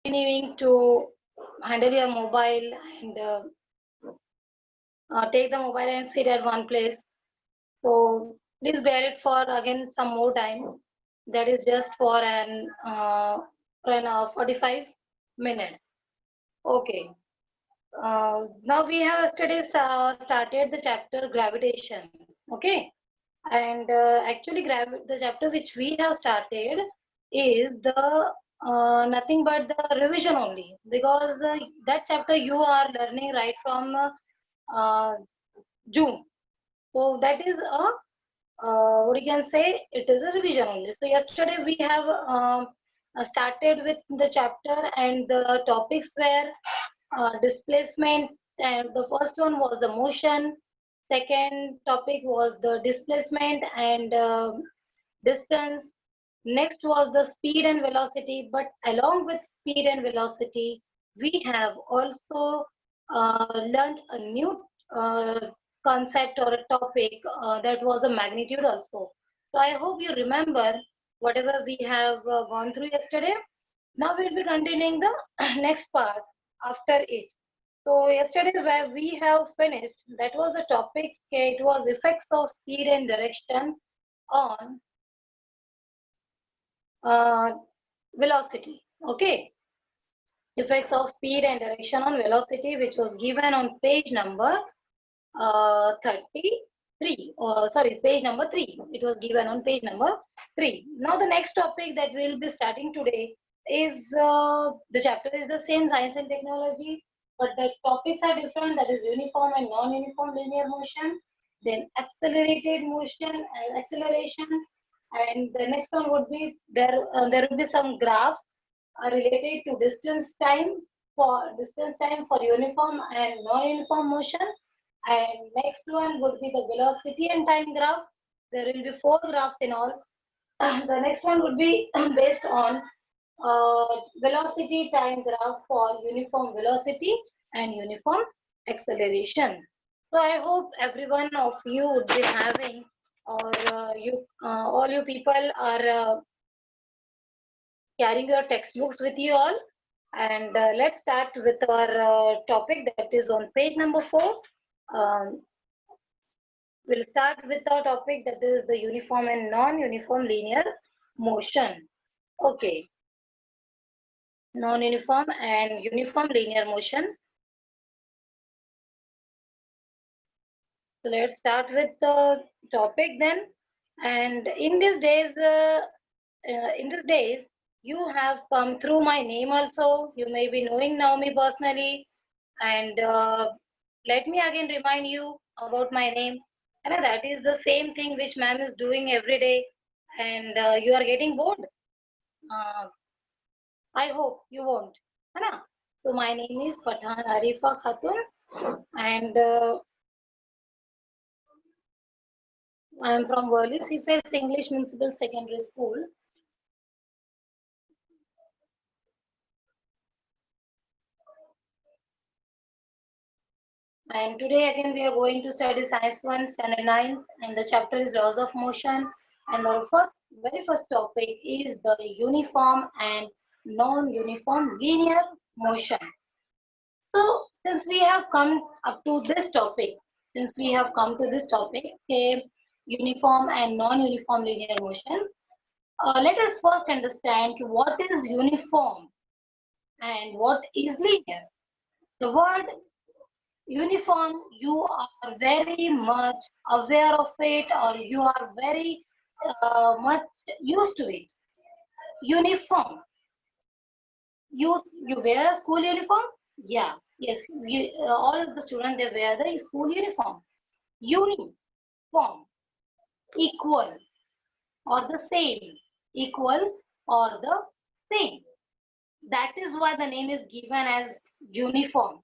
continuing to handle your mobile and take the mobile and sit at one place. So please bear it for again some more time. That is just for an 45 minutes. Okay. Now we have yesterday started the chapter gravitation. Okay. And actually, the chapter which we have started is the nothing but the revision only, because that chapter you are learning right from June. So that is a what you can say, it is a revision only. So yesterday we have started with the chapter, and the topics were displacement, and the first one was the motion. Second topic was the displacement and distance. Next was the speed and velocity, but along with speed and velocity, we have also learned a new concept or a topic, that was a magnitude also. So I hope you remember whatever we have gone through yesterday. Now we'll be continuing the next part after it. So yesterday where we have finished, that was the topic. It was effects of speed and direction on uh, velocity. Okay, effects of speed and direction on velocity, which was given on page number 33. Sorry, page number 3. It was given on page number 3. Now the next topic that we will be starting today is the chapter is the same, science and technology, but the topics are different. That is uniform and non-uniform linear motion, then accelerated motion and acceleration, and the next one would be there. There will be some graphs related to distance time for uniform and non-uniform motion, and next one would be the velocity and time graph. There will be 4 graphs in all. The next one would be based on velocity time graph for uniform velocity and uniform acceleration. So I hope every one of you would be having, or all you people are carrying your textbooks with you all. And let's start with our topic that is on page number 4. Um, we'll start with our topic that is the uniform and non-uniform linear motion. Okay, non-uniform and uniform linear motion. So let's start with the topic then. And in these days, you have come through my name also. You may be knowing now me personally. And let me again remind you about my name. And that is the same thing which ma'am is doing every day. And you are getting bored. Uh, I hope you won't. Hai. So my name is Pathan Arifa Khatun, and I am from Worli Seaface English Municipal Secondary School. And today again we are going to study Science 1 Standard 9, and the chapter is Laws of Motion. And our very first topic is the uniform and non-uniform linear motion. So since we have come up to this topic, okay, uniform and non-uniform linear motion, let us first understand what is uniform and what is linear. The word uniform, you are very much aware of it, or you are very much used to it. Uniform. You wear a school uniform? Yeah. Yes. All of the students, they wear the school uniform. Uniform. Equal or the same. Equal or the same. That is why the name is given as uniform.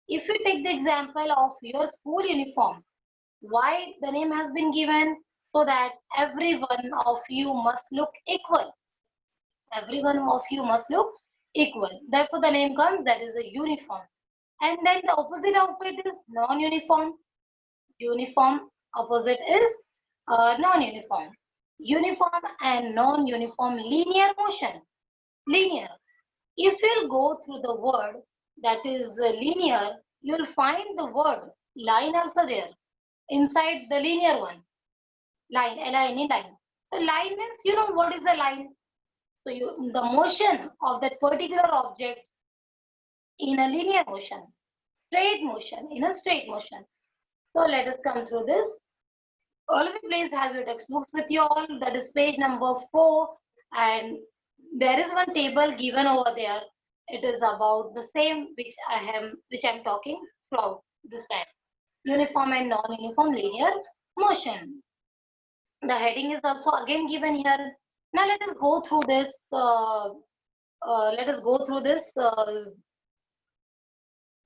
If you take the example of your school uniform, why the name has been given? So that every one of you must look equal. Every one of you must look equal. Therefore, the name comes, that is a uniform. And then the opposite of it is non-uniform. Uniform opposite is non-uniform. Uniform and non-uniform linear motion. Linear. If you'll go through the word that is linear, you'll find the word line also there inside the linear one. Line, L-I-N-E, line. So line means you know what is a line. So the motion of that particular object in a linear motion, straight motion, in a straight motion. So let us come through this. All of you please have your textbooks with you all. That is page number 4, and there is one table given over there. It is about the same which I'm talking throughout this time. Uniform and non-uniform linear motion. The heading is also again given here. Now let us go through this. Let us go through this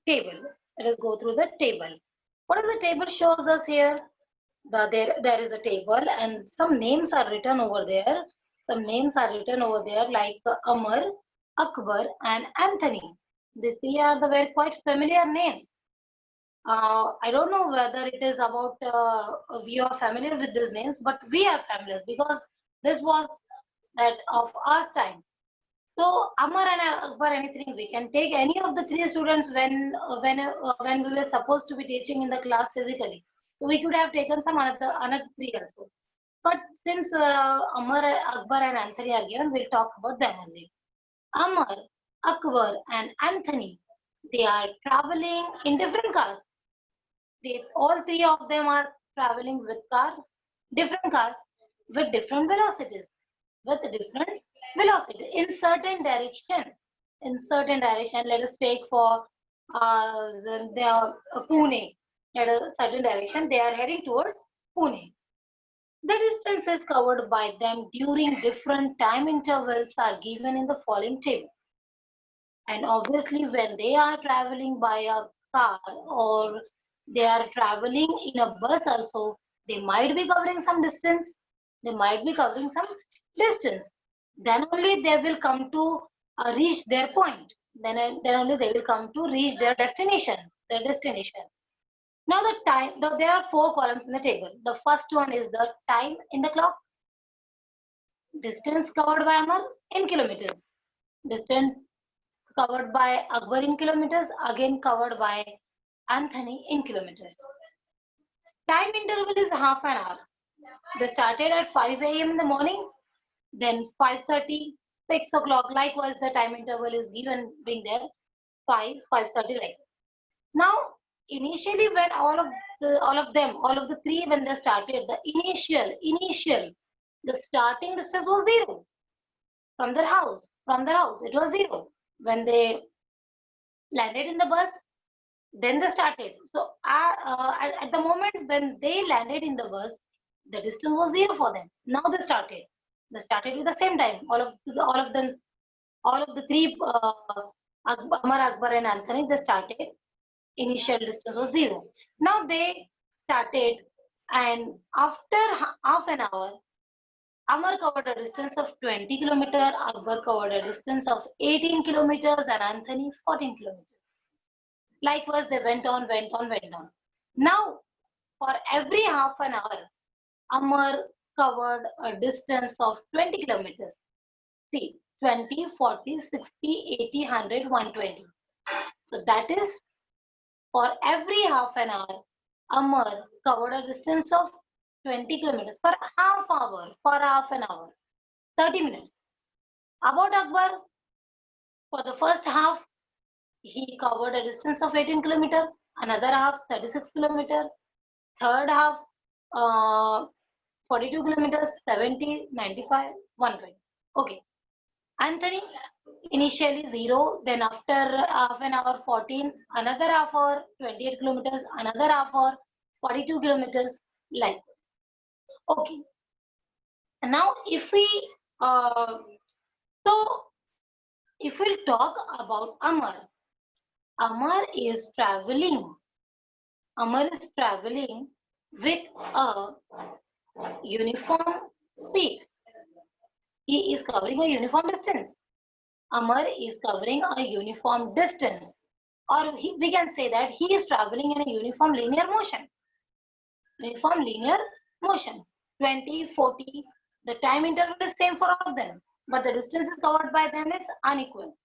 table. Let us go through the table. What does the table shows us here? There is a table and some names are written over there. Some names are written over there like Amar, Akbar and Anthony. These three are the very quite familiar names. I don't know whether it is about we are familiar with these names, but we are familiar because this was that of our time. So Amar and Akbar, anything we can take any of the three students when we were supposed to be teaching in the class physically. So we could have taken some another three also. But since Amar, Akbar and Anthony are given, we'll talk about them only. Amar, Akbar and Anthony, they are traveling in different cars. All three of them are traveling with cars, different cars with different velocities, with different velocity in certain direction. In certain direction, let us take for Pune. At a certain direction, they are heading towards Pune. The distances covered by them during different time intervals are given in the following table. And obviously, when they are traveling by a car or they are traveling in a bus also, they might be covering some distance. They might be covering some distance. Then only they will come to reach their point. Then only they will come to reach their destination. Their destination. Now the time. There are 4 columns in the table. The first one is the time in the clock. Distance covered by Amar in kilometers. Distance covered by Akbar in kilometers, again covered by Anthony in kilometers. Time interval is half an hour. They started at 5 a.m. in the morning, then 5:30, 6 o'clock. Likewise, the time interval is given being there 5:30 like. Now, initially when all of the three when they started, the initial, the starting distance was 0 from their house. From their house, it was 0. When they landed in the bus, then they started. So at the moment when they landed in the bus, the distance was 0 for them. Now they started. They started with the same time. All of the three, Amar, Akbar, and Anthony, they started. Initial distance was 0. Now they started, and after half an hour, Amar covered a distance of 20 kilometers, Akbar covered a distance of 18 kilometers, and Anthony 14 kilometers. Likewise, they went on. Now, for every half an hour, Amar covered a distance of 20 kilometers. See, 20, 40, 60, 80, 100, 120. So that is for every half an hour, Amar covered a distance of 20 kilometers for half hour, for half an hour, 30 minutes. About Akbar, for the first half, he covered a distance of 18 kilometers, another half 36 kilometers, third half 42 kilometers, 70, 95, 120. Okay. Anthony, initially 0, then after half an hour 14, another half hour 28 kilometers, another half hour 42 kilometers, like this. Okay. Now if we so if we talk about Amar, Amar is traveling with a uniform speed. He is covering a uniform distance. Amar is covering a uniform distance. Or we can say that he is traveling in a uniform linear motion. Uniform linear motion. 20, 40. The time interval is same for all of them. But the distances covered by them is unequal.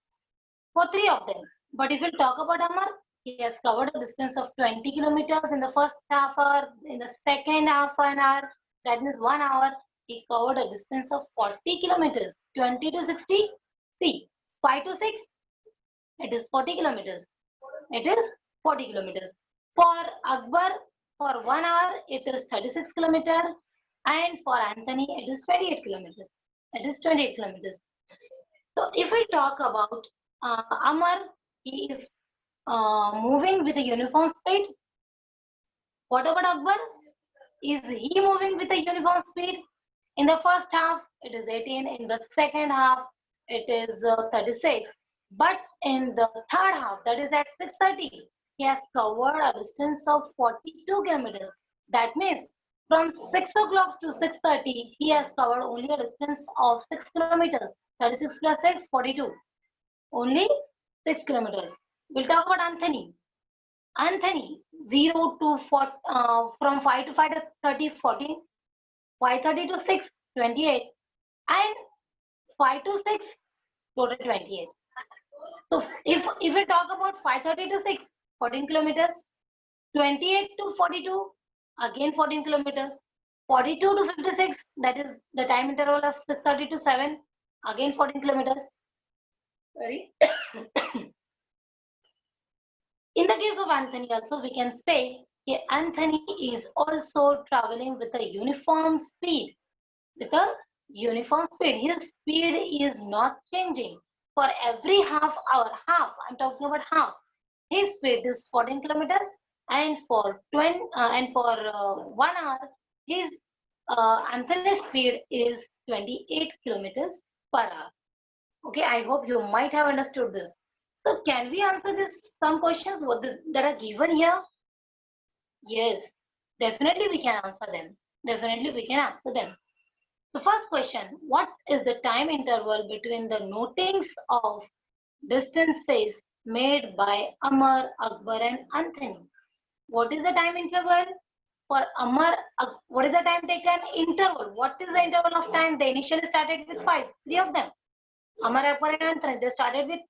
for three of them. But if we talk about Amar, he has covered a distance of 20 kilometers in the first half hour. In the second half an hour, that means 1 hour, he covered a distance of 40 kilometers. 20 to 60, see, 5 to 6, it is 40 kilometers. It is 40 kilometers. For Akbar, for 1 hour, it is 36 kilometers. And for Anthony, it is 28 kilometers. It is 28 kilometers. So if we talk about Amar, he is moving with a uniform speed. What about Akbar? Is he moving with a uniform speed? In the first half, it is 18. In the second half, it is 36. But in the third half, that is at 6:30, he has covered a distance of 42 kilometers. That means from 6 o'clock to 6:30, he has covered only a distance of 6 kilometers. 36 plus 6, 42. Only 6 kilometers. We'll talk about Anthony. Anthony, 0 to 4, from 5 to 5 to 30, 14, 5:30 to 6, 28, and 5 to 6, total 28. So if we talk about 5:30 to 6, 14 kilometers, 28 to 42, again 14 kilometers, 42 to 56, that is the time interval of 6:30 to 7, again 14 kilometers. Sorry. In the case of Anthony also, we can say Anthony is also traveling with a uniform speed. With a uniform speed. His speed is not changing. For every half hour, I'm talking about half, his speed is 14 kilometers, and for 1 hour, his Anthony's speed is 28 kilometers per hour. Okay, I hope you might have understood this. So can we answer this some questions that are given here? Yes, definitely we can answer them. Definitely we can answer them. The first question, what is the time interval between the notings of distances made by Amar, Akbar and Anthony? What is the time interval for Amar? What is the time taken? Interval. What is the interval of time? They initially started with three of them. Amar, Akbar and Anthony, they started with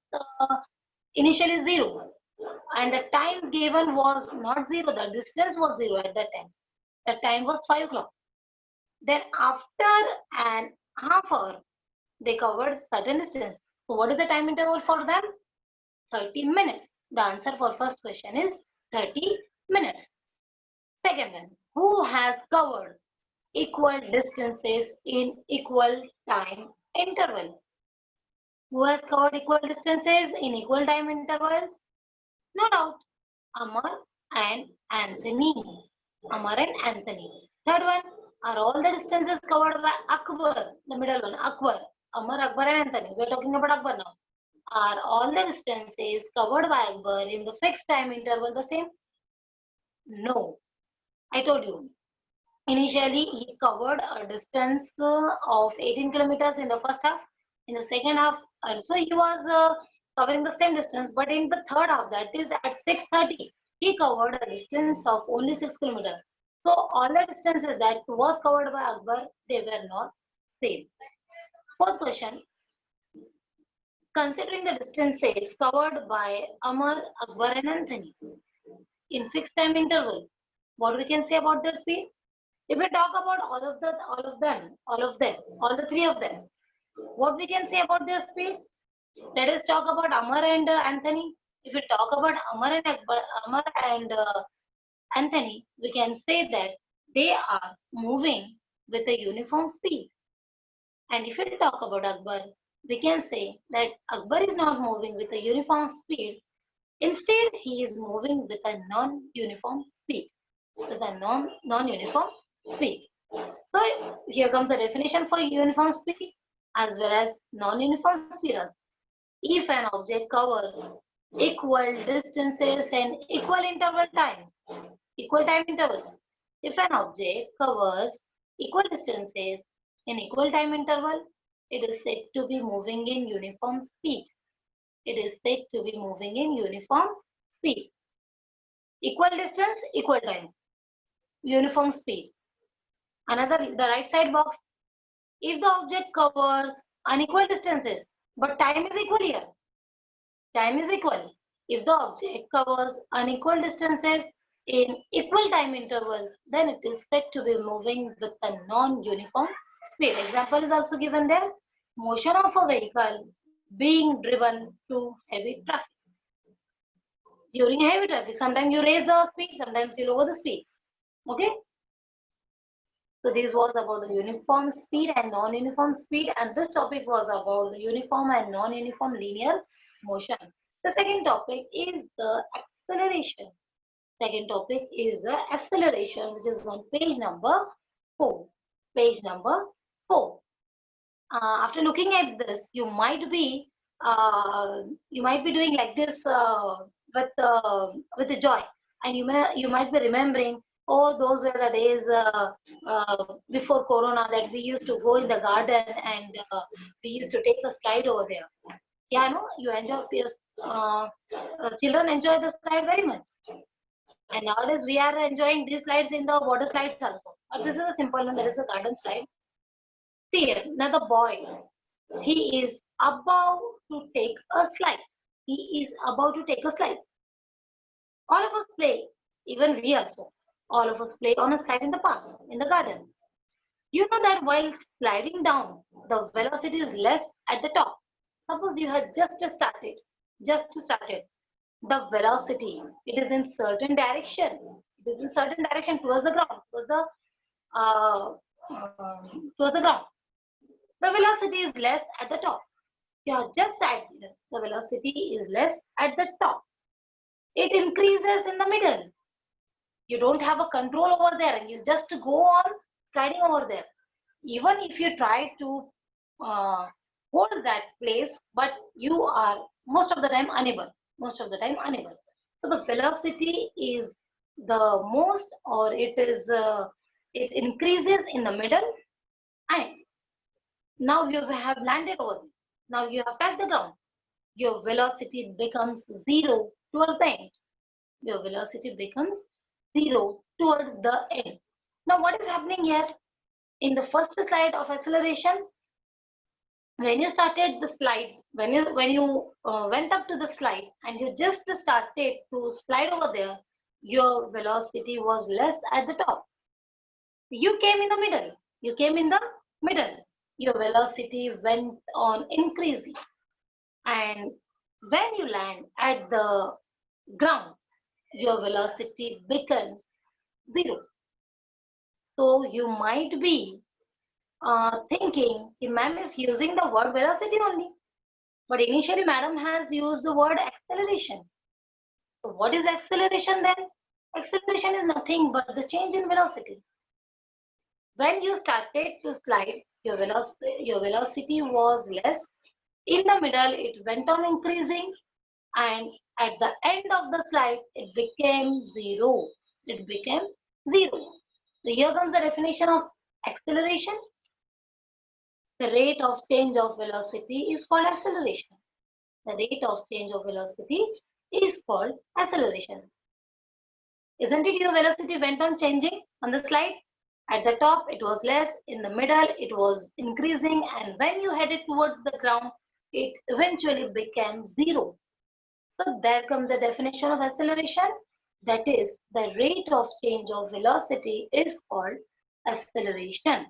initially 0. And the time given was not 0, the distance was 0 at that time. The time was 5 o'clock. Then after an half hour, they covered certain distance. So what is the time interval for them? 30 minutes. The answer for first question is 30 minutes. Second one, who has covered equal distances in equal time interval? Who has covered equal distances in equal time intervals? No doubt, Amar and Anthony. Amar and Anthony. Third one, are all the distances covered by Akbar? The middle one, Akbar. Amar, Akbar and Anthony. We are talking about Akbar now. Are all the distances covered by Akbar in the fixed time interval the same? No. I told you. Initially, he covered a distance of 18 kilometers in the first half. In the second half, also he was covering the same distance, but in the third half, that is at 6:30, he covered a distance of only 6 kilometers. So all the distances that was covered by Akbar, they were not same. Fourth question, considering the distances covered by Amar, Akbar and Anthony in fixed time interval, what we can say about their speed? If we talk about all the three of them, what we can say about their speeds? Let us talk about Amar and Anthony. If we talk about Amar and Anthony, we can say that they are moving with a uniform speed. And if we talk about Akbar, we can say that Akbar is not moving with a uniform speed. Instead, he is moving with a non-uniform speed. With a non-uniform speed. So here comes the definition for uniform speed as well as non-uniform speed also. If an object covers equal distances and equal interval times, equal time intervals. If an object covers equal distances in equal time interval, it is said to be moving in uniform speed. It is said to be moving in uniform speed. Equal distance, equal time, uniform speed. Another, the right side box, if the object covers unequal distances, but time is equal here. Time is equal. If the object covers unequal distances in equal time intervals, then it is said to be moving with a non-uniform speed. Example is also given there. Motion of a vehicle being driven through heavy traffic. During heavy traffic, sometimes you raise the speed, sometimes you lower the speed. Okay. So this was about the uniform speed and non-uniform speed, and this topic was about the uniform and non-uniform linear motion. The second topic is the acceleration. Second topic is the acceleration, which is on page number 4. Page number 4. After looking at this, you might be doing like this with the joy, and you might be remembering. Oh, those were the days before Corona that we used to go in the garden and we used to take a slide over there. Yeah, no, you enjoy. Children enjoy the slide very much. And nowadays we are enjoying these slides in the water slides also. But this is a simple one. There is a garden slide. See here, now the boy, he is about to take a slide. He is about to take a slide. All of us play, even we also. All of us play on a slide in the park, in the garden. You know that while sliding down, the velocity is less at the top. Suppose you had just started. The velocity, it is in certain direction. It is in certain direction towards the ground, uh, towards the ground. The velocity is less at the top. You have just sat there. The velocity is less at the top. It increases in the middle. You don't have a control over there, and you just go on sliding over there. Even if you try to uh, hold that place, but you are most of the time unable. Most of the time unable. So the velocity is the most, or it increases in the middle, and now you have landed over there. Now you have touched the ground. Your velocity becomes zero towards the end. Your velocity becomes zero towards the end. Now what is happening here? In the first slide of acceleration, when you started the slide, when you went up to the slide and you just started to slide over there, your velocity was less at the top. You came in the middle. You came in the middle. Your velocity went on increasing. And when you land at the ground, your velocity becomes zero. So you might be thinking the ma'am is using the word velocity only. But initially madam has used the word acceleration. So what is acceleration then? Acceleration is nothing but the change in velocity. When you started to slide, your velocity was less. In the middle, it went on increasing, and at the end of the slide, it became zero. It became zero. So here comes the definition of acceleration. The rate of change of velocity is called acceleration. The rate of change of velocity is called acceleration. Isn't it your velocity went on changing on the slide? At the top, it was less. In the middle, it was increasing. And when you headed towards the ground, it eventually became zero. So there comes the definition of acceleration. That is, the rate of change of velocity is called acceleration.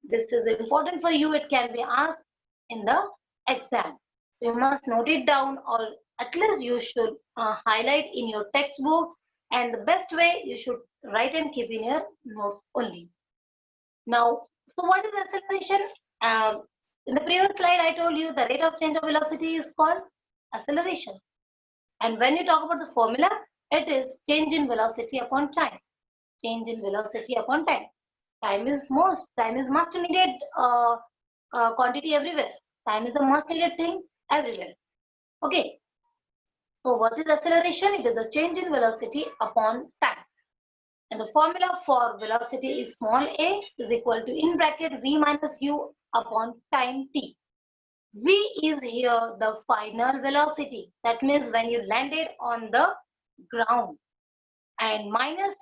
This is important for you. It can be asked in the exam. So you must note it down, or at least you should highlight in your textbook. And the best way, you should write and keep in your notes only. Now, so what is acceleration? In the previous slide, I told you the rate of change of velocity is called acceleration. And when you talk about the formula, it is change in velocity upon time. Change in velocity upon time. Time is must needed quantity everywhere. Time is the most needed thing everywhere. Okay. So what is acceleration? It is a change in velocity upon time. And the formula for velocity is small a is equal to in bracket v minus u upon time t. V is here the final velocity. That means when you landed on the ground. And minus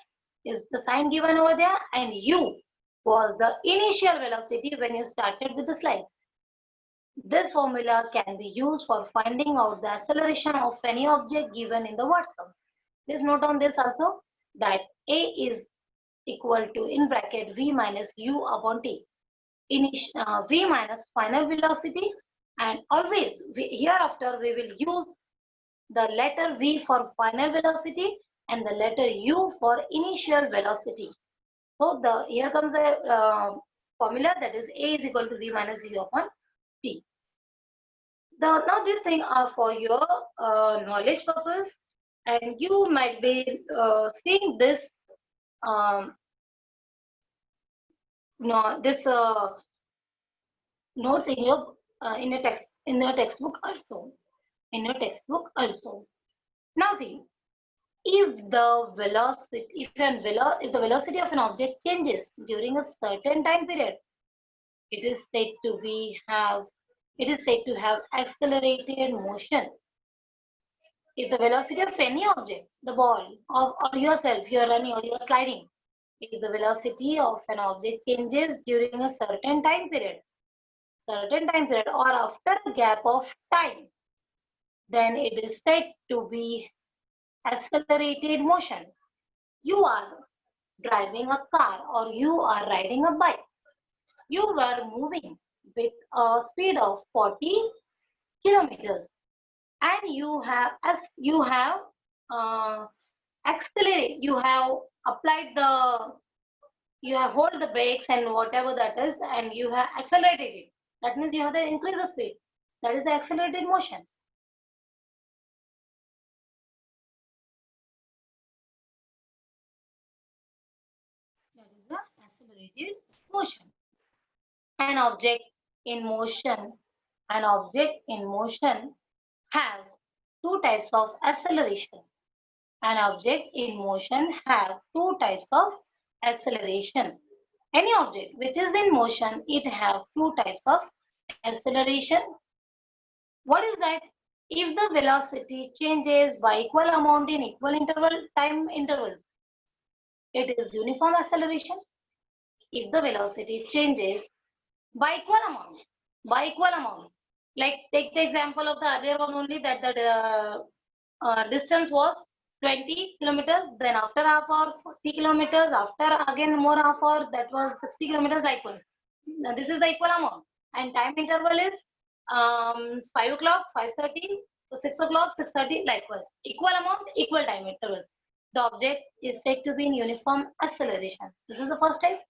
is the sign given over there, and u was the initial velocity when you started with the slide. This formula can be used for finding out the acceleration of any object given in the word sums. Please note on this also that A is equal to in bracket V minus U upon T. V minus final velocity, and always hereafter we will use the letter V for final velocity and the letter U for initial velocity. So here comes a formula, that is A is equal to V minus U upon T. Now these things are for your knowledge purpose, and you might be seeing this um, no, this notes in your textbook also. Now see, if the velocity of an object changes during a certain time period, it is said to have accelerated motion. If the velocity of any object, the ball or yourself, you're running or you're sliding, if the velocity of an object changes during a certain time period or after a gap of time, then it is said to be accelerated motion. You are driving a car or you are riding a bike. You were moving with a speed of 40 kilometers, and you have uh, accelerated. You have hold the brakes and whatever that is, and you have accelerated it. That means you have to increase the speed. That is the accelerated motion. That is the accelerated motion. An object in motion, an object in motion have two types of acceleration. An object in motion have two types of acceleration. Any object which is in motion, it have two types of acceleration. What is that? If the velocity changes by equal amount in equal time intervals, it is uniform acceleration. If the velocity changes by equal amount, like take the example of the earlier one only, that the distance was 20 kilometers, then after half hour 40 kilometers, after again more half hour, that was 60 kilometers likewise. Now this is the equal amount, and time interval is 5 o'clock, 5:30, so 6 o'clock, 6:30 likewise. Equal amount, equal time intervals. The object is said to be in uniform acceleration. This is the first type.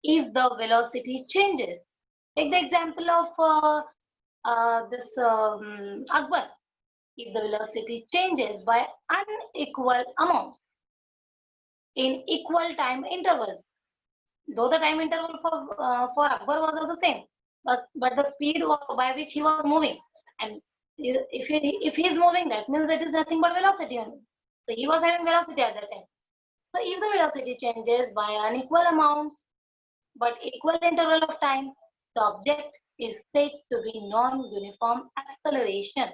If the velocity changes, take the example of this Akbar. If the velocity changes by unequal amounts in equal time intervals, though the time interval for Akbar was also same, but the speed by which he was moving, and if he is moving, that means it is nothing but velocity only. So he was having velocity at that time. So if the velocity changes by unequal amounts but equal interval of time, the object is said to be non-uniform acceleration.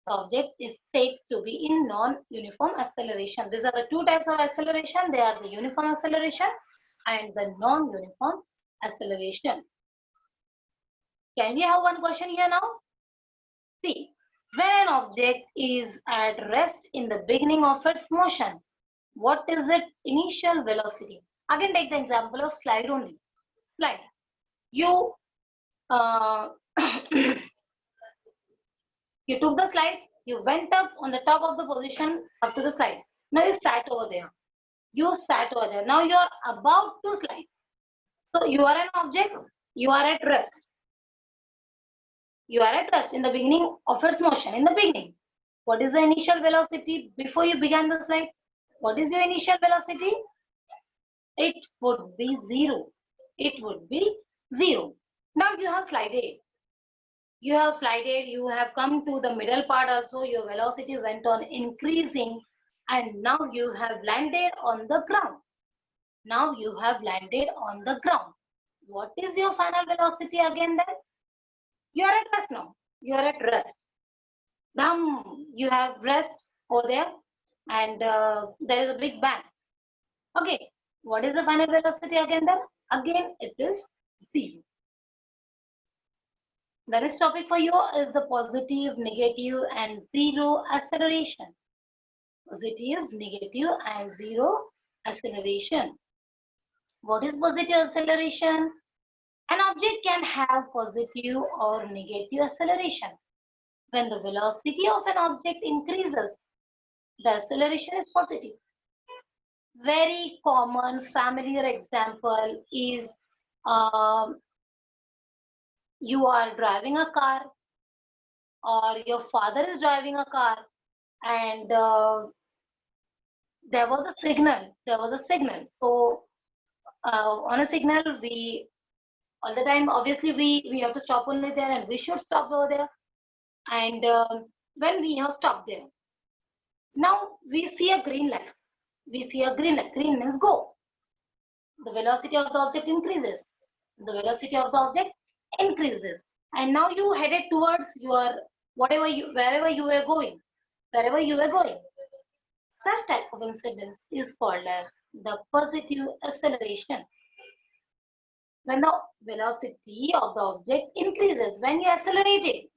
The object is said to be in non-uniform acceleration. These are the two types of acceleration. They are the uniform acceleration and the non-uniform acceleration. Can we have one question here now? See, when an object is at rest in the beginning of its motion, what is its initial velocity? Again, take the example of slide only. Slide. You you took the slide, you went up on the top of the position up to the slide. Now you sat over there. Now you are about to slide. So you are an object, you are at rest. You are at rest in the beginning of its motion. In the beginning, what is the initial velocity before you began the slide? What is your initial velocity? It would be 0. It would be 0. Now you have slided. You have come to the middle part also, your velocity went on increasing, and now you have landed on the ground. Now you have landed on the ground. What is your final velocity again then? You are at rest now. You are at rest. Now you have rest over there, and there is a big bang. Okay, what is the final velocity again then? Again, it is 0. The next topic for you is the positive, negative, and zero acceleration. Positive, negative, and zero acceleration. What is positive acceleration? An object can have positive or negative acceleration. When the velocity of an object increases, the acceleration is positive. Very common familiar example is you are driving a car, or your father is driving a car, and there was a signal. So on a signal, we all the time, obviously we have to stop only there, and we should stop over there. And when we have stopped there, now we see a green light. Green means go. The velocity of the object increases. The velocity of the object increases. And now you headed towards your wherever you were going. Wherever you were going. Such type of incidence is called as the positive acceleration. When the velocity of the object increases, when you accelerate it.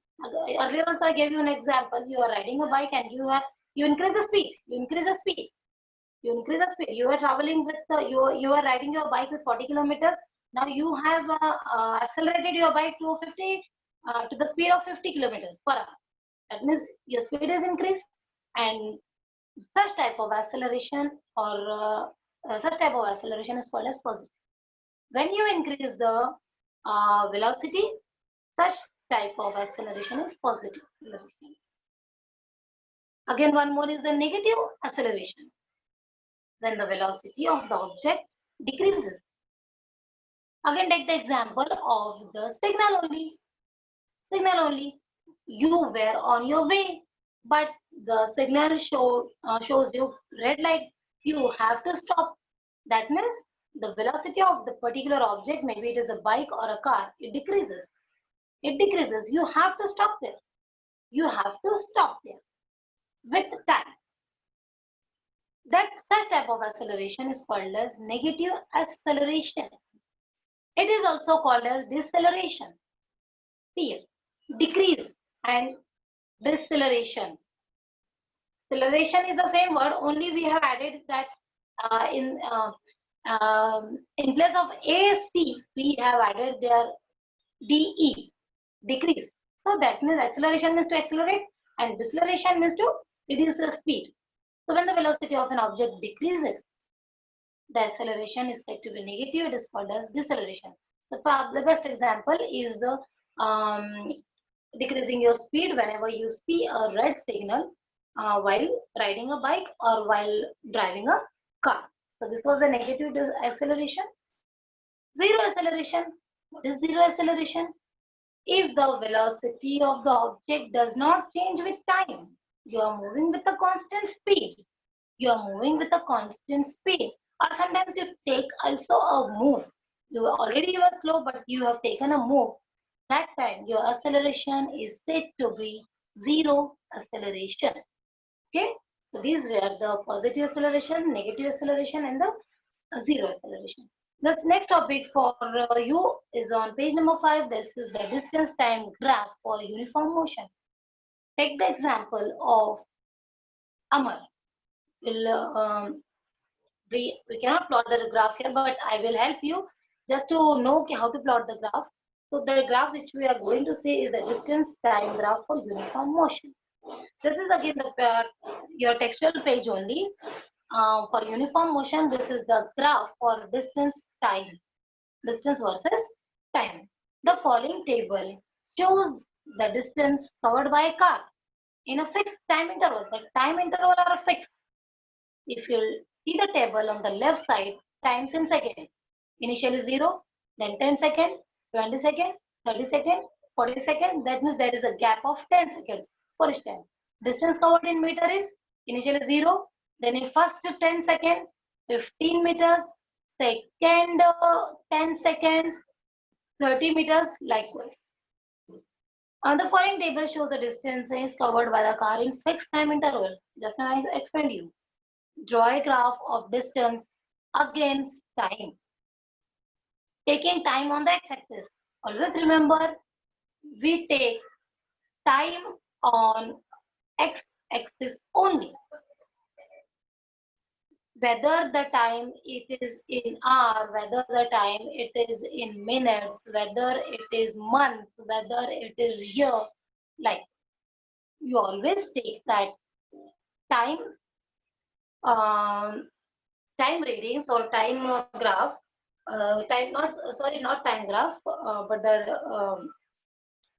Earlier also I gave you an example. You are riding a bike and you increase the speed. You are traveling with you are riding your bike with 40 kilometers. Now you have accelerated your bike to 50 to the speed of 50 kilometers per hour. That means your speed is increased, and such type of acceleration is called as positive. When you increase the velocity, such type of acceleration is positive acceleration. Again, one more is the negative acceleration. When the velocity of the object decreases. Again, take the example of the signal only. You were on your way, but the signal shows you red light. You have to stop. That means the velocity of the particular object, maybe it is a bike or a car, it decreases. You have to stop there. With time. That such type of acceleration is called as negative acceleration. It is also called as deceleration. See it. Decrease and deceleration. Acceleration is the same word, only we have added that in place of AC, we have added there DE, decrease. So that means acceleration means to accelerate, and deceleration means to reduce the speed. So when the velocity of an object decreases, the acceleration is said to be negative. It is called as deceleration. The best example is the decreasing your speed whenever you see a red signal while riding a bike or while driving a car. So this was the negative acceleration. Zero acceleration. What is zero acceleration? If the velocity of the object does not change with time, you are moving with a constant speed. Or sometimes you take also a move. You were slow, but you have taken a move. That time your acceleration is said to be zero acceleration. Okay, so these were the positive acceleration, negative acceleration, and the zero acceleration. This next topic for you is on page number 5. This is the distance time graph for uniform motion. Take the example of Amar. We cannot plot the graph here, but I will help you just to know how to plot the graph. So the graph which we are going to see is the distance time graph for uniform motion. This is again your textual page only. For uniform motion, this is the graph for distance versus time. The following table shows the distance covered by a car in a fixed time interval. The time interval are fixed. If you see the table on the left side, times in second. Initially 0, then 10 second, 20 second, 30 second, 40 second. That means there is a gap of 10 seconds for each time. Distance covered in meter is initially 0, then in first 10 second, 15 meters, second 10 seconds, 30 meters, likewise. The following table shows the distance is covered by the car in fixed time interval. Just now I explained you. Draw a graph of distance against time. Taking time on the x-axis. Always remember we take time on x-axis only. Whether the time it is in hour, whether the time it is in minutes, whether it is month, whether it is year, like you always take that time um, time readings or time graph, time not sorry not time graph, but the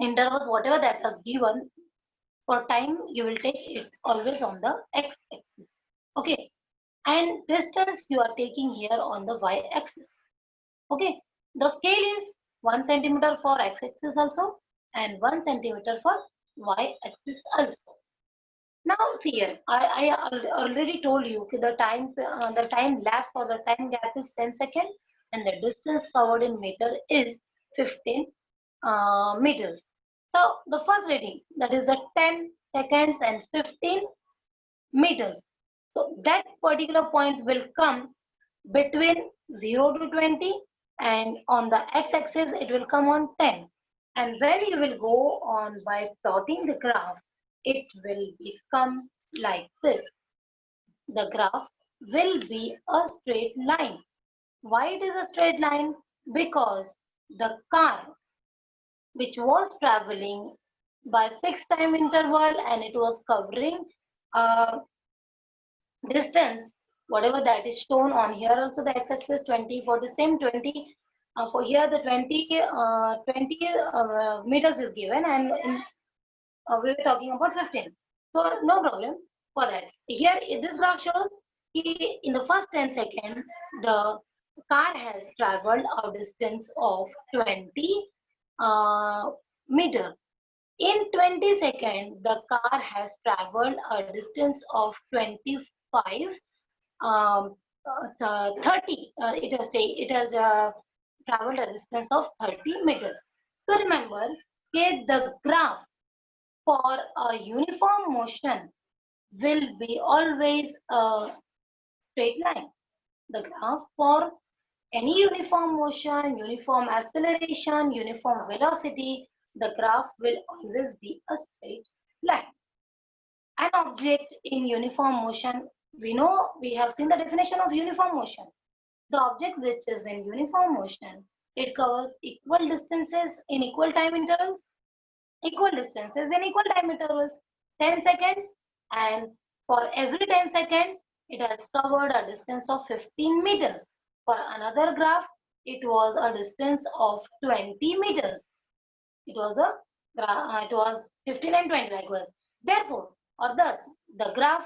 intervals whatever that was given for time, you will take it always on the x-axis. Okay, and distance you are taking here on the y-axis. Okay, the scale is 1 centimeter for x-axis also and 1 centimeter for y-axis also. Now see here, I already told you okay, the time lapse or the time gap is 10 seconds and the distance covered in meter is 15 meters. So the first reading, that is the 10 seconds and 15 meters. So that particular point will come between 0 to 20 and on the x-axis it will come on 10. And when you will go on by plotting the graph, it will become like this. The graph will be a straight line. Why it is a straight line? Because the car which was traveling by fixed time interval and it was covering a distance, whatever that is shown on here also the x-axis 20 for the same 20, for here the 20 meters is given and we were talking about 15. So no problem for that. Here this graph shows in the first 10 seconds the car has traveled a distance of 20 uh, meter. In 20 seconds, the car has traveled a distance of 25, 30. It has traveled a distance of 30 meters. So remember, okay, the graph for a uniform motion will be always a straight line. The graph for any uniform motion, uniform acceleration, uniform velocity, the graph will always be a straight line. An object in uniform motion, we have seen the definition of uniform motion. The object which is in uniform motion, it covers equal distances in equal time intervals, equal distances in equal time intervals, 10 seconds, and for every 10 seconds, it has covered a distance of 15 meters. For another graph, it was a distance of 20 meters. It was 15 and 20 likewise. Therefore, or thus, the graph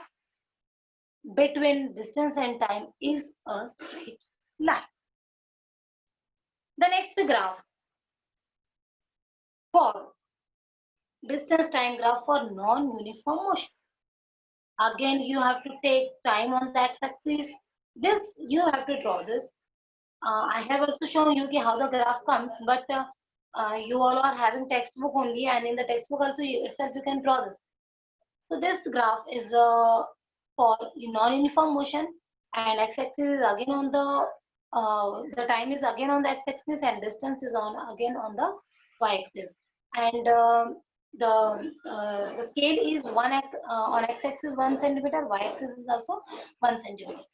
between distance and time is a straight line. The next graph for distance time graph for non-uniform motion. Again, you have to take time on the x-axis. This you have to draw this. I have also shown you how the graph comes, but you all are having textbook only, and in the textbook also itself you can draw this. So this graph is for non-uniform motion, and x-axis is again on the time is again on the x-axis, and distance is on again on the y-axis, and the scale is on x-axis 1 centimeter, y-axis is also 1 centimeter.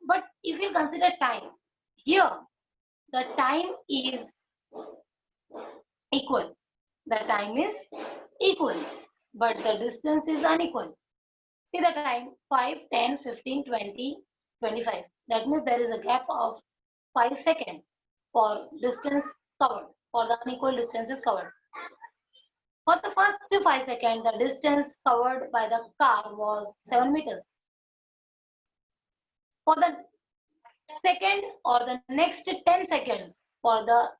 But if you consider time, here the time is equal. The time is equal, but the distance is unequal. See the time 5, 10, 15, 20, 25. That means there is a gap of 5 seconds for distance covered, for the unequal distances covered. For the first 5 seconds, the distance covered by the car was 7 meters. For the second or the next 10 seconds, on the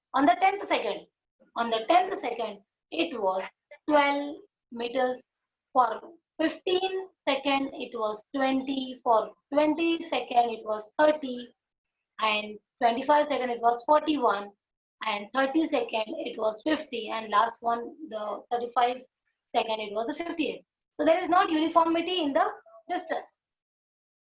10th second, it was 12 meters. For 15 seconds, it was 20. For 20 seconds, it was 30. And 25 seconds, it was 41. And 30 seconds, it was 50. And last one, the 35 seconds, it was a 58. So there is not uniformity in the distance.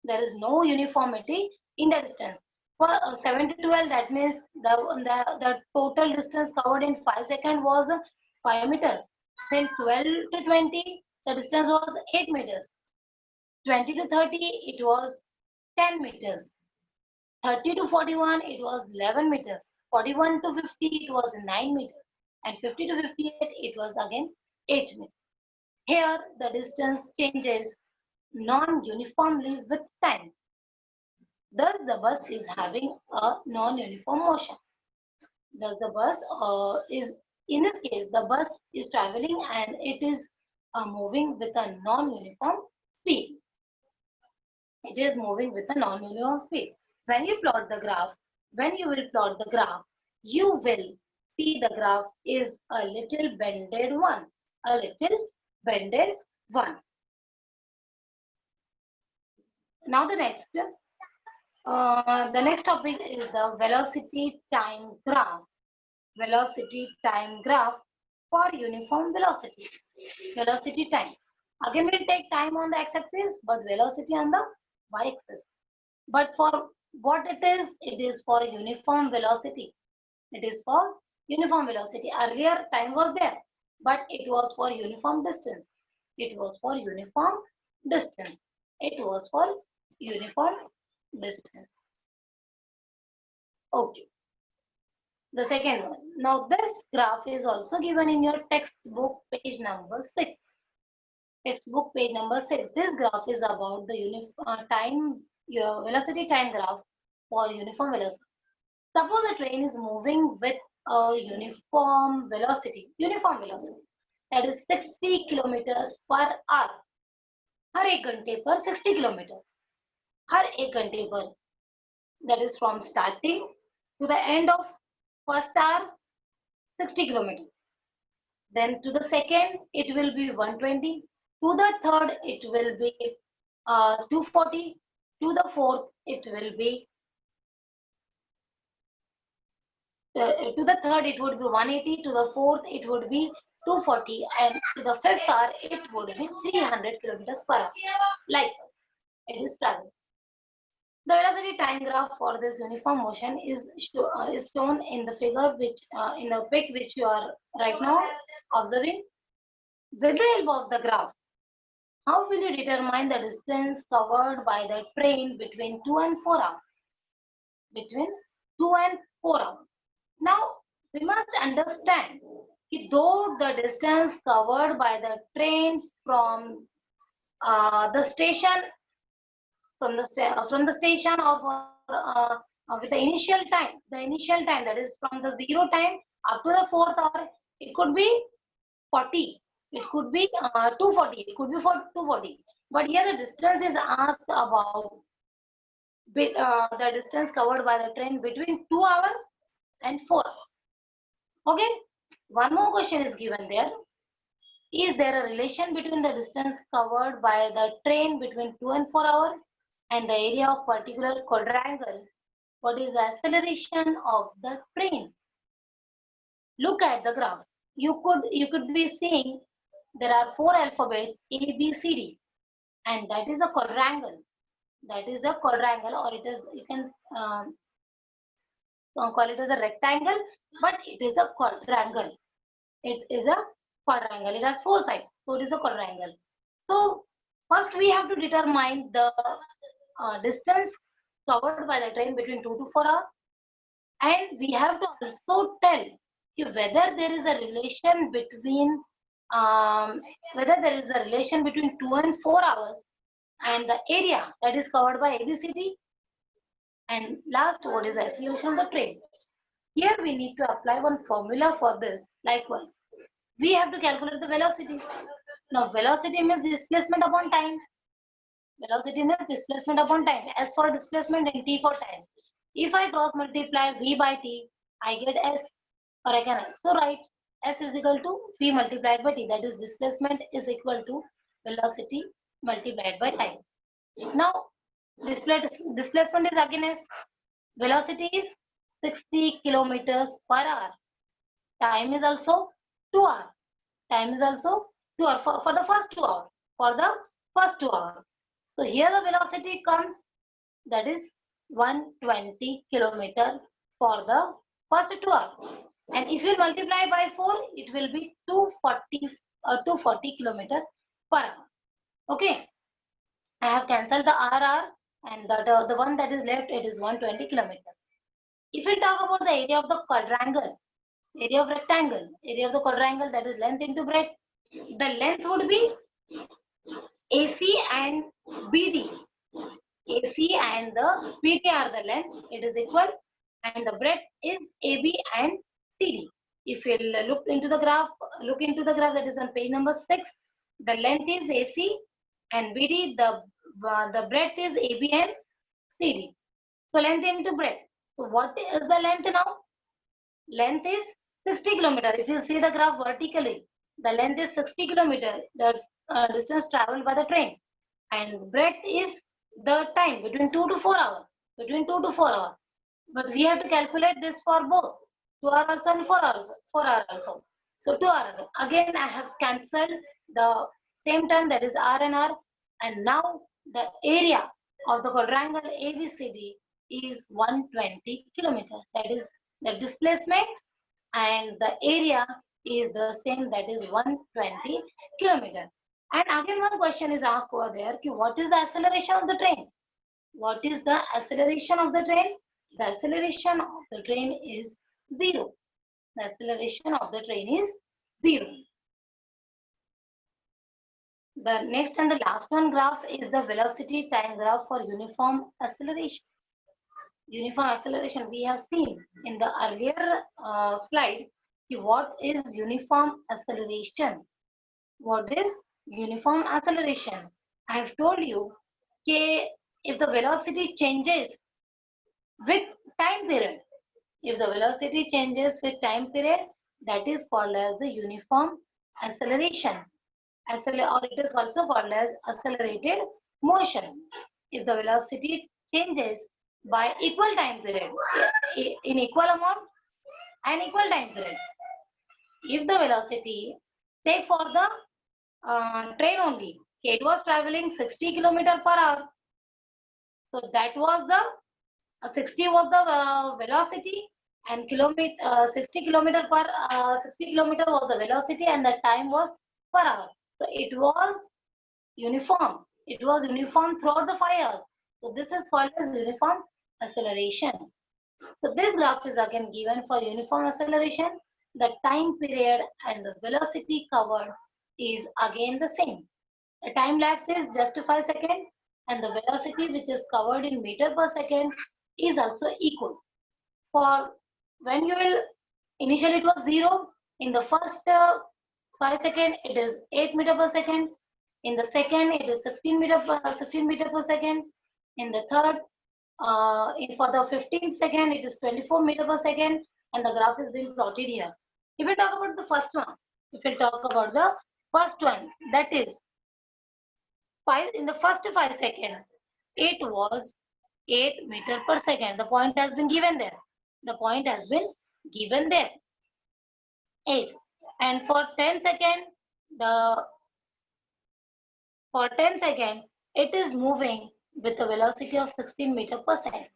There is no uniformity in the distance. For 7 to 12, that means the total distance covered in 5 seconds was 5 meters. Then 12 to 20, the distance was 8 meters. 20 to 30, it was 10 meters. 30 to 41, it was 11 meters. 41 to 50, it was 9 meters. And 50 to 58, it was again 8 meters. Here, the distance changes non-uniformly with time. Thus, the bus is having a non-uniform motion. Thus, the bus is, in this case, the bus is traveling and it is moving with a non-uniform speed. It is moving with a non-uniform speed. When you plot the graph, you will see the graph is a little bended one. A little bended one. Now the next topic is the velocity time graph. Velocity time graph for uniform velocity. Velocity time. Again, we'll take time on the x-axis, but velocity on the y-axis. But for what it is for uniform velocity. It is for uniform velocity. Earlier, time was there, but it was for uniform distance. It was for uniform distance. It was for uniform distance. Okay. The second one. Now, this graph is also given in your textbook page number 6. Textbook page number 6. This graph is about the your velocity time graph for uniform velocity. Suppose a train is moving with a uniform velocity, that is 60 kilometers per hour. हर एक घंटे पर 60 kilometers. हर एक घंटे पर, that is from starting to the end of first hour, 60 kilometers. Then to the second, it will be 120. To the third, it will be 240. To the fourth, it will be to the third, it would be 180. To the fourth, it would be 240. And to the fifth hour, it would be 300 kilometers per hour. Like this, it is traveling. The velocity time graph for this uniform motion is shown in the figure, which in the pic which you are right now observing. With the help of the graph, how will you determine the distance covered by the train between 2 and 4 hours? Between 2 and 4 hours. Now, we must understand that though the distance covered by the train from the station, from the station of with the initial time that is from the 0 time up to the 4th hour, it could be 40, it could be 240, it could be 240. But here the distance is asked about the distance covered by the train between 2 hours and 4 hours. Okay, one more question is given there. Is there a relation between the distance covered by the train between 2 and 4 hours and the area of particular quadrangle? What is the acceleration of the train? Look at the graph. You could be seeing there are 4 alphabets A, B, C, D, and that is a quadrangle. That is a quadrangle, or it is, you can call it as a rectangle, but it is a quadrangle. It is a quadrangle. It has 4 sides, so it is a quadrangle. So first we have to determine the distance covered by the train between 2 to 4 hours, and we have to also tell whether there is a relation between 2 and 4 hours and the area that is covered by ABCD. And last, what is the acceleration of the train? Here we need to apply one formula for this. Likewise, we have to calculate the velocity. Now, velocity means displacement upon time. Velocity means displacement upon time. S for displacement and T for time. If I cross multiply V by T, I get S, or I can also write S is equal to V multiplied by T. That is, displacement is equal to velocity multiplied by time. Now, displacement is again S. Velocity is 60 kilometers per hour. Time is also 2 hours. Time is also 2 hours for the first 2 hours. For the first 2 hours. So here the velocity comes, that is 120 kilometer for the first 2 hours. And if you multiply by 4, it will be 240 kilometer per hour. Okay, I have cancelled the RR, and the one that is left, it is 120 kilometer. If we talk about the area of the quadrangle, area of rectangle, area of the quadrangle, that is length into breadth, the length would be AC and BD. AC and the BD are the length, it is equal, and the breadth is AB and CD. If you look into the graph, that is on page number 6. The length is AC and BD. The breadth is AB and CD. So length into breadth. So what is the length now? Length is 60 kilometer. If you see the graph vertically, the length is 60 kilometer. The distance traveled by the train, and breadth is the time between 2 to 4 hours. Between 2 to 4 hours. But we have to calculate this for both 2 hours also and 4 hours. 4 hours also. So 2 hours. Again, I have cancelled the same time, that is R and R, and now the area of the quadrangle ABCD is 120 kilometer. That is the displacement, and the area is the same, that is 120 kilometer. And again, one question is asked over there: what is the acceleration of the train? What is the acceleration of the train? The acceleration of the train is 0. The acceleration of the train is 0. The next and the last one graph is the velocity time graph for uniform acceleration. Uniform acceleration, we have seen in the earlier slide, what is uniform acceleration? What is uniform acceleration? I have told you, if the velocity changes with time period, if the velocity changes with time period, that is called as the uniform acceleration. Or it is also called as accelerated motion. If the velocity changes by equal time period, in equal amount and equal time period. If the velocity, take for the train only, it was traveling 60 kilometer per hour. So that was the 60 was the velocity, and 60 kilometer per 60 kilometer was the velocity, and the time was per hour. So it was uniform. It was uniform throughout the 5 hours. So this is called as uniform acceleration. So this graph is again given for uniform acceleration. The time period and the velocity covered is again the same. The time lapse is just 5 seconds, and the velocity, which is covered in meter per second, is also equal. For when you will, initially it was 0. In the first 5 seconds, it is 8 meter per second. In the second, it is 16 meter per second. In the third, for the 15th second, it is 24 meter per second, and the graph is being plotted here. If we talk about the first one, that is in the first 5 seconds, it was 8 meter per second. The point has been given there. The point has been given there. 8. And for 10 seconds, it is moving with a velocity of 16 meter per second.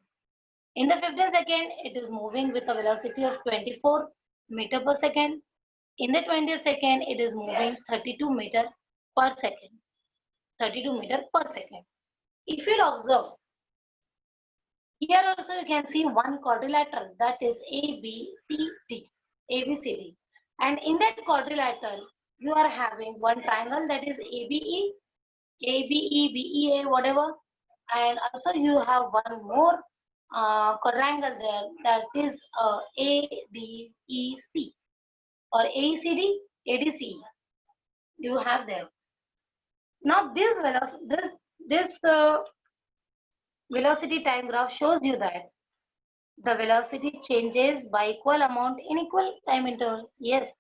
In the 15th second, it is moving with a velocity of 24 meter per second. In the 20th second, it is moving 32 meter per second. 32 meter per second. If you observe, here also you can see one quadrilateral, that is ABCD. ABCD. And in that quadrilateral, you are having one triangle, that is ABE, BEA, whatever. And also you have one more quadrangle there, that is ADEC or ACD, ADC. You have there. Now this velocity time graph shows you that the velocity changes by equal amount in equal time interval. Yes,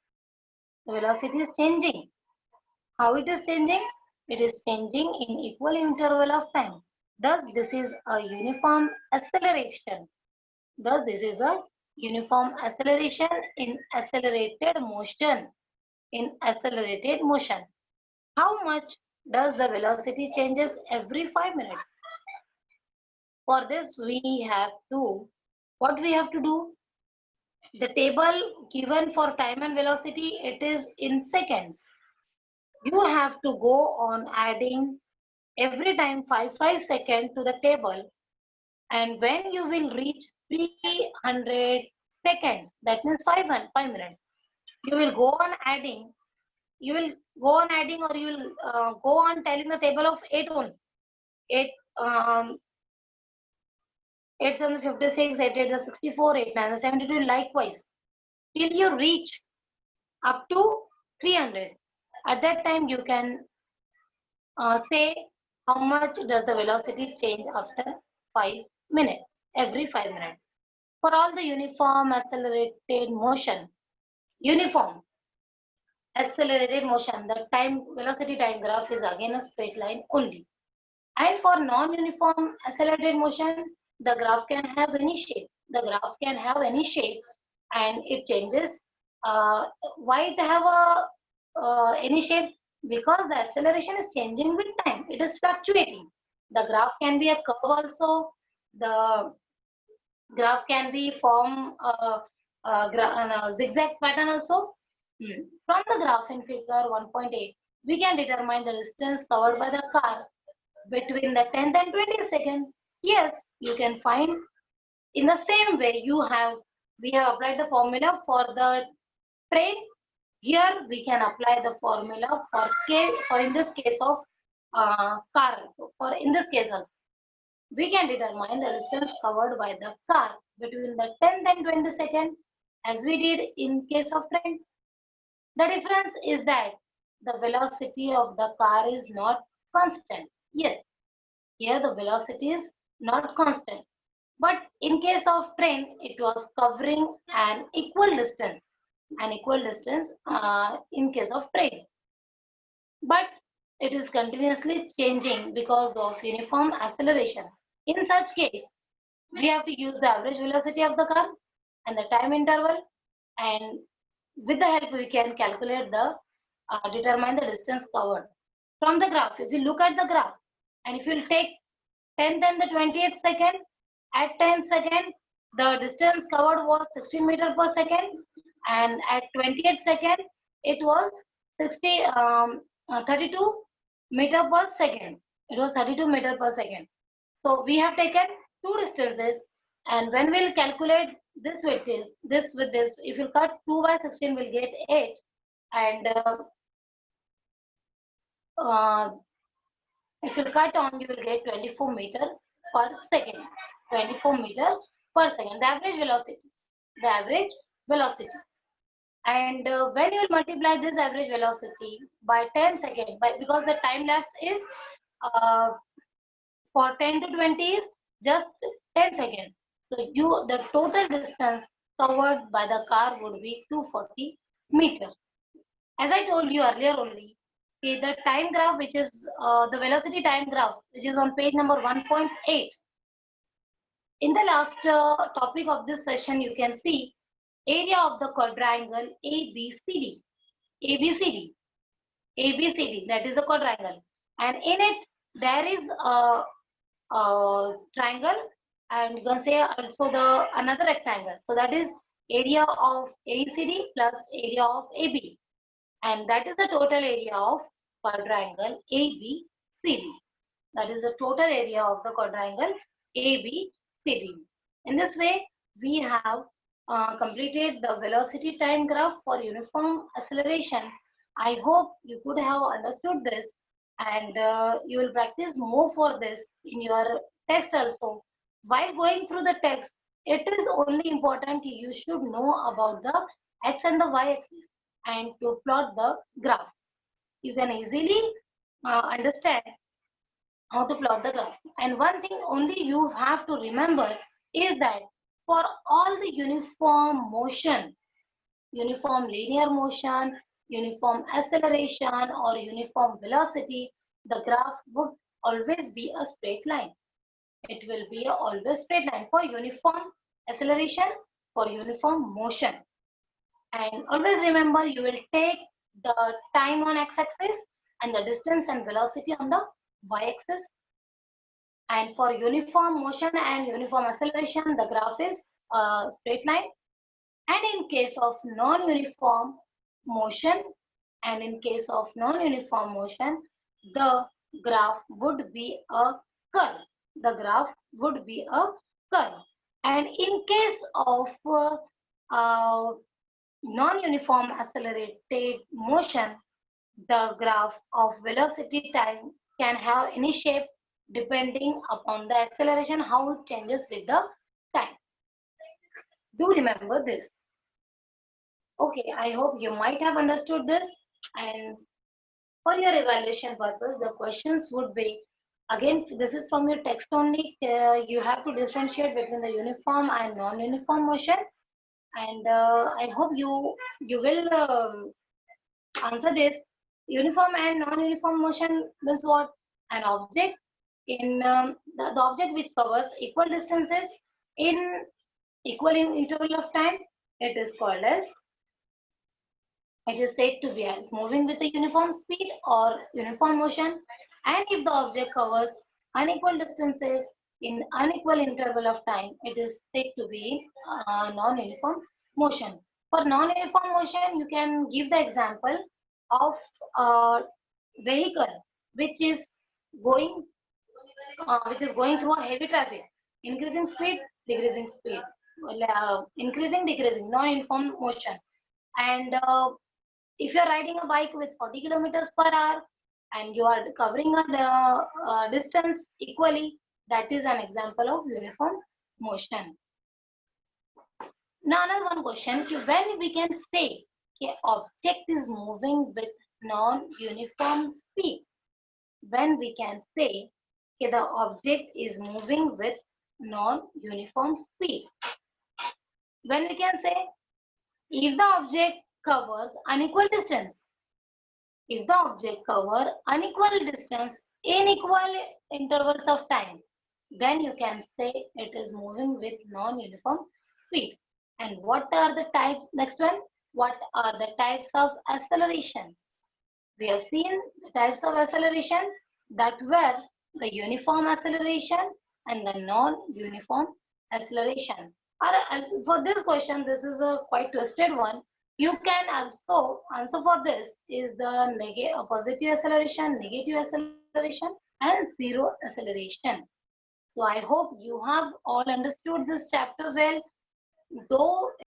the velocity is changing. How it is changing? It is changing in equal interval of time. Thus, this is a uniform acceleration. Thus, this is a uniform acceleration in accelerated motion. In accelerated motion. How much does the velocity changes every 5 minutes? For this, what we have to do? The table given for time and velocity, it is in seconds. You have to go on adding every time 5 seconds to the table, and when you will reach 300 seconds, that means 5 minutes, you will go on adding, you will go on adding, or you will go on telling the table of 8 only. 8 8 7 56, 8 8 64, 8 9 72, likewise till you reach up to 300. At that time you can say how much does the velocity change after 5 minutes, every 5 minutes. For all the uniform accelerated motion, uniform accelerated motion, the time velocity time graph is again a straight line only. And for non-uniform accelerated motion, the graph can have any shape. The graph can have any shape, and it changes. Why it have a any shape? Because the acceleration is changing with time. It is fluctuating. The graph can be a curve also. The graph can be form a zigzag pattern also. From the graph in figure 1.8, we can determine the distance covered by the car between the 10th and 20th second. Yes, you can find in the same way we have applied the formula for the train. Here we can apply the formula for in this case of car also. For in this case also, we can determine the distance covered by the car between the 10th and 22nd, as we did in case of train. The difference is that the velocity of the car is not constant. Yes, here the velocity is not constant. But in case of train, it was covering an equal distance in case of train. But it is continuously changing because of uniform acceleration. In such case, we have to use the average velocity of the car and the time interval, and with the help we can calculate the determine the distance covered from the graph. If you look at the graph, and if you take 10th and the 20th second, at 10th second the distance covered was 16 meter per second, and at 20th second it was 32 meter per second. It was 32 meter per second. So we have taken two distances, and when we'll calculate this with this, if you cut 2 by 16, we'll get 8, and uh, if you cut on, you will get 24 meter per second. 24 meter per second. The average velocity. The average velocity. And when you will multiply this average velocity by 10 seconds, because the time lapse is uh, for 10 to 20 is just 10 seconds. So the total distance covered by the car would be 240 meters. As I told you earlier only, okay, the time graph, which is the velocity time graph, which is on page number 1.8. In the last topic of this session, you can see area of the quadrangle ABCD. ABCD. ABCD, that is a quadrangle. And in it, there is a triangle, and you can say also the another rectangle. So that is area of ACD plus area of AB. And that is the total area of quadrangle ABCD. That is the total area of the quadrangle ABCD. In this way, we have completed the velocity time graph for uniform acceleration. I hope you could have understood this, and you will practice more for this in your text also. While going through the text, it is only important you should know about the x and the y axis and to plot the graph. You can easily understand how to plot the graph. And one thing only you have to remember is that for all the uniform motion, uniform linear motion, uniform acceleration, or uniform velocity, the graph would always be a straight line. It will be a always straight line for uniform acceleration, for uniform motion. And always remember, you will take the time on x-axis and the distance and velocity on the y-axis. And for uniform motion and uniform acceleration, the graph is a straight line. And in case of non-uniform motion, the graph would be a curve. The graph would be a curve. And in case of non-uniform accelerated motion, the graph of velocity time can have any shape depending upon the acceleration, how it changes with the time. Do remember this. Okay, I hope you might have understood this. And for your evaluation purpose, the questions would be, again, this is from your text only. You have to differentiate between the uniform and non-uniform motion. And I hope you will answer this. Uniform and non-uniform motion means what? An object in the object which covers equal distances in equal interval of time. It is called as, it is said to be as moving with a uniform speed or uniform motion. And if the object covers unequal distances in unequal interval of time, it is said to be non-uniform motion. For non-uniform motion, you can give the example of a vehicle which is going through a heavy traffic, increasing speed, decreasing speed, increasing, decreasing, non-uniform motion. And if you're riding a bike with 40 kilometers per hour and you are covering a distance equally, that is an example of uniform motion. Now another one question, when we can say object is moving with non-uniform speed, when we can say the object is moving with non-uniform speed, when we can say if the object covers unequal distance, if the object covers unequal distance in equal intervals of time, then you can say it is moving with non-uniform speed. And what are the types? Next one, what are the types of acceleration? We have seen the types of acceleration that were the uniform acceleration and the non-uniform acceleration. For this question, this is a quite twisted one. You can also answer for this is the positive acceleration, negative acceleration, and zero acceleration. So I hope you have all understood this chapter well, though